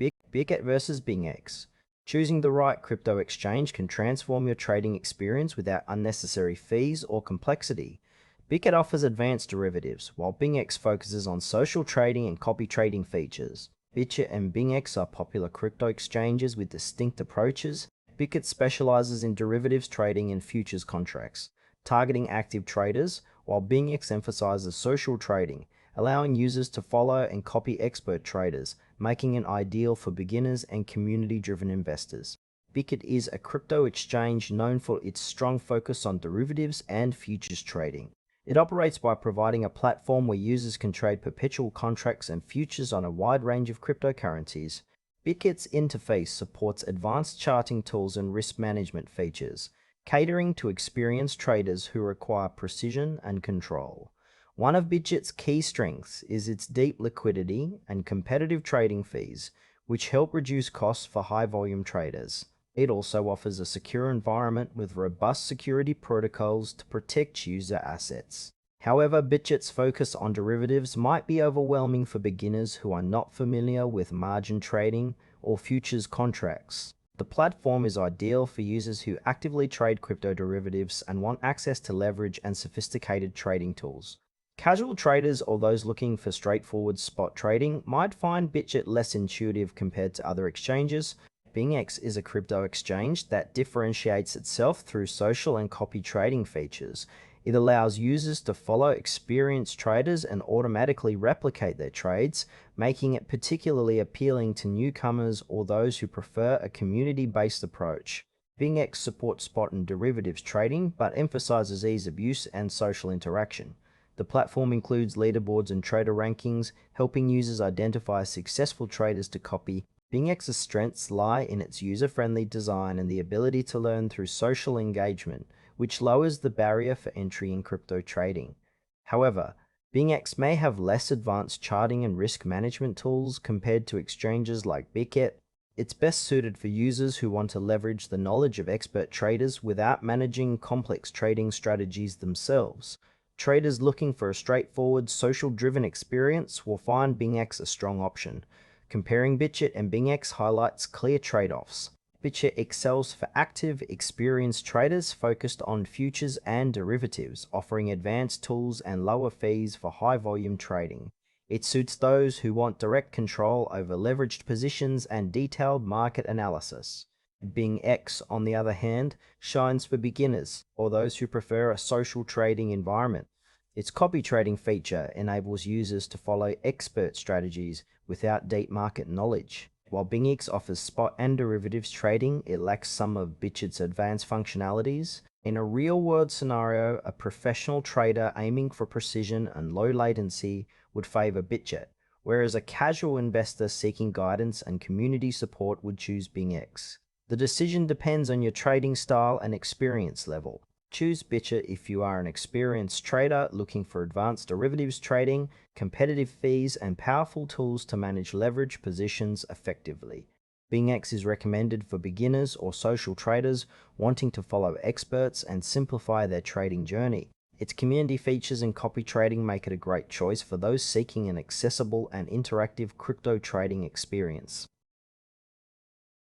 Bitget versus BingX. Choosing the right crypto exchange can transform your trading experience without unnecessary fees or complexity. Bitget offers advanced derivatives, while BingX focuses on social trading and copy trading features. Bitget and BingX are popular crypto exchanges with distinct approaches. Bitget specializes in derivatives trading and futures contracts, targeting active traders, while BingX emphasizes social trading, allowing users to follow and copy expert traders, making it ideal for beginners and community-driven investors. Bitget is a crypto exchange known for its strong focus on derivatives and futures trading. It operates by providing a platform where users can trade perpetual contracts and futures on a wide range of cryptocurrencies. Bitget's interface supports advanced charting tools and risk management features, catering to experienced traders who require precision and control. One of Bitget's key strengths is its deep liquidity and competitive trading fees, which help reduce costs for high-volume traders. It also offers a secure environment with robust security protocols to protect user assets. However, Bitget's focus on derivatives might be overwhelming for beginners who are not familiar with margin trading or futures contracts. The platform is ideal for users who actively trade crypto derivatives and want access to leverage and sophisticated trading tools. Casual traders or those looking for straightforward spot trading might find Bitget less intuitive compared to other exchanges. BingX is a crypto exchange that differentiates itself through social and copy trading features. It allows users to follow experienced traders and automatically replicate their trades, making it particularly appealing to newcomers or those who prefer a community-based approach. BingX supports spot and derivatives trading, but emphasizes ease of use and social interaction. The platform includes leaderboards and trader rankings, helping users identify successful traders to copy. BingX's strengths lie in its user-friendly design and the ability to learn through social engagement, which lowers the barrier for entry in crypto trading. However, BingX may have less advanced charting and risk management tools compared to exchanges like Bitget. It's best suited for users who want to leverage the knowledge of expert traders without managing complex trading strategies themselves. Traders looking for a straightforward, social-driven experience will find BingX a strong option. Comparing Bitget and BingX highlights clear trade-offs. Bitget excels for active, experienced traders focused on futures and derivatives, offering advanced tools and lower fees for high-volume trading. It suits those who want direct control over leveraged positions and detailed market analysis. BingX, on the other hand, shines for beginners or those who prefer a social trading environment. Its copy trading feature enables users to follow expert strategies without deep market knowledge. While BingX offers spot and derivatives trading, it lacks some of Bitget's advanced functionalities. In a real-world scenario, a professional trader aiming for precision and low latency would favor Bitget, whereas a casual investor seeking guidance and community support would choose BingX. The decision depends on your trading style and experience level. Choose Bitget if you are an experienced trader looking for advanced derivatives trading, competitive fees, and powerful tools to manage leverage positions effectively. BingX is recommended for beginners or social traders wanting to follow experts and simplify their trading journey. Its community features and copy trading make it a great choice for those seeking an accessible and interactive crypto trading experience.